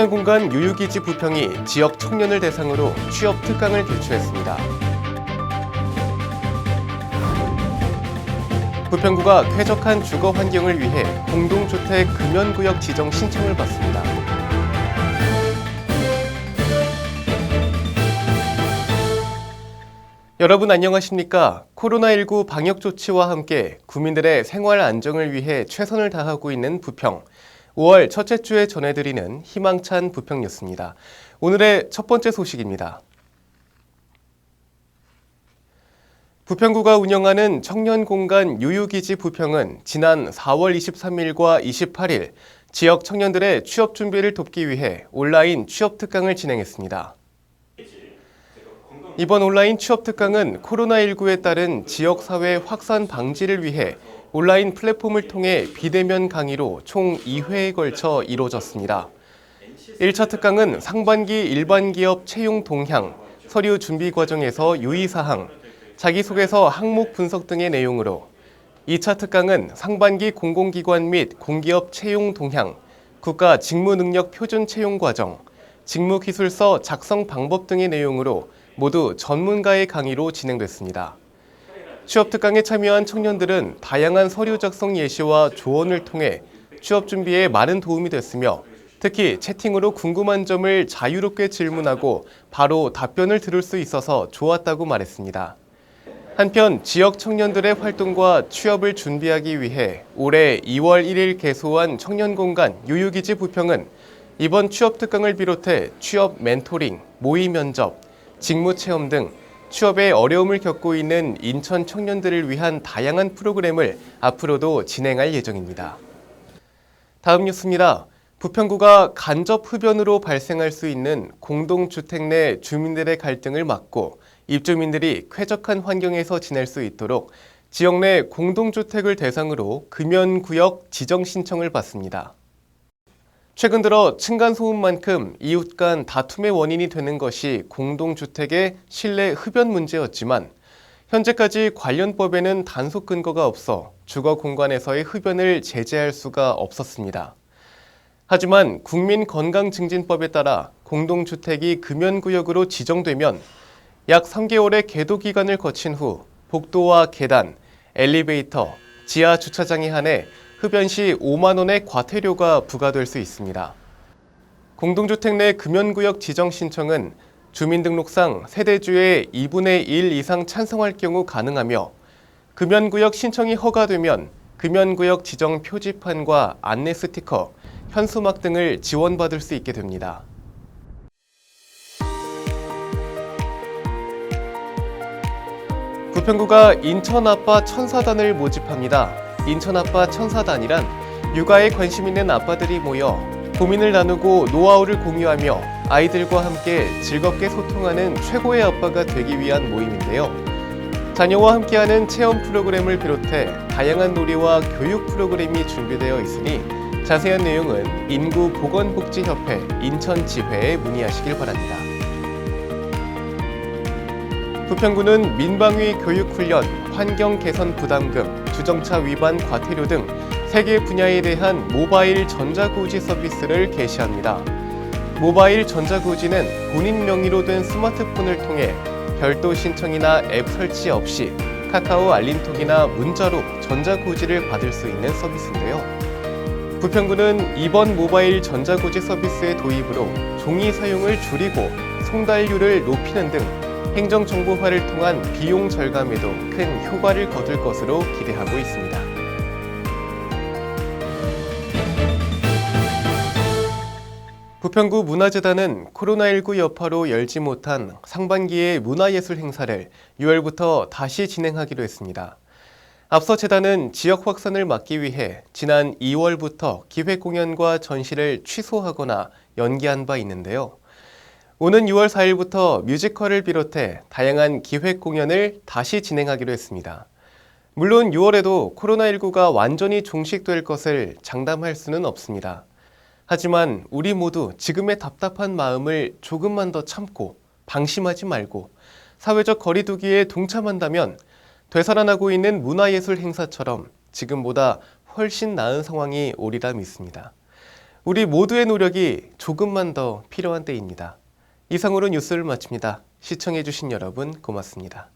청년공간 유유기지 부평이 지역 청년을 대상으로 취업 특강을 개최했습니다. 부평구가 쾌적한 주거 환경을 위해 공동주택 금연구역 지정 신청을 받습니다. 여러분 안녕하십니까? 코로나19 방역 조치와 함께 구민들의 생활 안정을 위해 최선을 다하고 있는 부평. 5월 첫째 주에 전해드리는 희망찬 부평 뉴스입니다. 오늘의 첫 번째 소식입니다. 부평구가 운영하는 청년공간 유유기지 부평은 지난 4월 23일과 28일 지역 청년들의 취업 준비를 돕기 위해 온라인 취업 특강을 진행했습니다. 이번 온라인 취업 특강은 코로나19에 따른 지역사회 확산 방지를 위해 온라인 플랫폼을 통해 비대면 강의로 총 2회에 걸쳐 이루어졌습니다. 1차 특강은 상반기 일반 기업 채용 동향, 서류 준비 과정에서 유의사항, 자기소개서 항목 분석 등의 내용으로 2차 특강은 상반기 공공기관 및 공기업 채용 동향, 국가 직무능력 표준 채용 과정, 직무기술서 작성 방법 등의 내용으로 모두 전문가의 강의로 진행됐습니다. 취업 특강에 참여한 청년들은 다양한 서류 작성 예시와 조언을 통해 취업 준비에 많은 도움이 됐으며 특히 채팅으로 궁금한 점을 자유롭게 질문하고 바로 답변을 들을 수 있어서 좋았다고 말했습니다. 한편 지역 청년들의 활동과 취업을 준비하기 위해 올해 2월 1일 개소한 청년공간 유유기지 부평은 이번 취업 특강을 비롯해 취업 멘토링, 모의 면접, 직무체험 등 취업에 어려움을 겪고 있는 인천 청년들을 위한 다양한 프로그램을 앞으로도 진행할 예정입니다. 다음 뉴스입니다. 부평구가 간접 흡연으로 발생할 수 있는 공동주택 내 주민들의 갈등을 막고 입주민들이 쾌적한 환경에서 지낼 수 있도록 지역 내 공동주택을 대상으로 금연구역 지정 신청을 받습니다. 최근 들어 층간소음만큼 이웃 간 다툼의 원인이 되는 것이 공동주택의 실내 흡연 문제였지만 현재까지 관련 법에는 단속 근거가 없어 주거 공간에서의 흡연을 제재할 수가 없었습니다. 하지만 국민건강증진법에 따라 공동주택이 금연구역으로 지정되면 약 3개월의 계도 기간을 거친 후 복도와 계단, 엘리베이터, 지하 주차장에 한해 흡연 시 5만 원의 과태료가 부과될 수 있습니다. 공동주택 내 금연구역 지정 신청은 주민등록상 세대주의 2분의 1 이상 찬성할 경우 가능하며 금연구역 신청이 허가되면 금연구역 지정 표지판과 안내 스티커, 현수막 등을 지원받을 수 있게 됩니다. 부평구가 인천아빠 천사단을 모집합니다. 인천아빠 천사단이란 육아에 관심 있는 아빠들이 모여 고민을 나누고 노하우를 공유하며 아이들과 함께 즐겁게 소통하는 최고의 아빠가 되기 위한 모임인데요. 자녀와 함께하는 체험 프로그램을 비롯해 다양한 놀이와 교육 프로그램이 준비되어 있으니 자세한 내용은 인구보건복지협회 인천지회에 문의하시길 바랍니다. 부평구는 민방위 교육훈련, 환경 개선 부담금, 주정차 위반 과태료 등 3개 분야에 대한 모바일 전자고지 서비스를 개시합니다. 모바일 전자고지는 본인 명의로 된 스마트폰을 통해 별도 신청이나 앱 설치 없이 카카오 알림톡이나 문자로 전자고지를 받을 수 있는 서비스인데요. 부평구는 이번 모바일 전자고지 서비스의 도입으로 종이 사용을 줄이고 송달률을 높이는 등 행정정보화를 통한 비용 절감에도 큰 효과를 거둘 것으로 기대하고 있습니다. 부평구 문화재단은 코로나19 여파로 열지 못한 상반기의 문화예술 행사를 6월부터 다시 진행하기로 했습니다. 앞서 재단은 지역 확산을 막기 위해 지난 2월부터 기획 공연과 전시를 취소하거나 연기한 바 있는데요. 오는 6월 4일부터 뮤지컬을 비롯해 다양한 기획 공연을 다시 진행하기로 했습니다. 물론 6월에도 코로나19가 완전히 종식될 것을 장담할 수는 없습니다. 하지만 우리 모두 지금의 답답한 마음을 조금만 더 참고 방심하지 말고 사회적 거리두기에 동참한다면 되살아나고 있는 문화예술 행사처럼 지금보다 훨씬 나은 상황이 오리라 믿습니다. 우리 모두의 노력이 조금만 더 필요한 때입니다. 이상으로 뉴스를 마칩니다. 시청해주신 여러분 고맙습니다.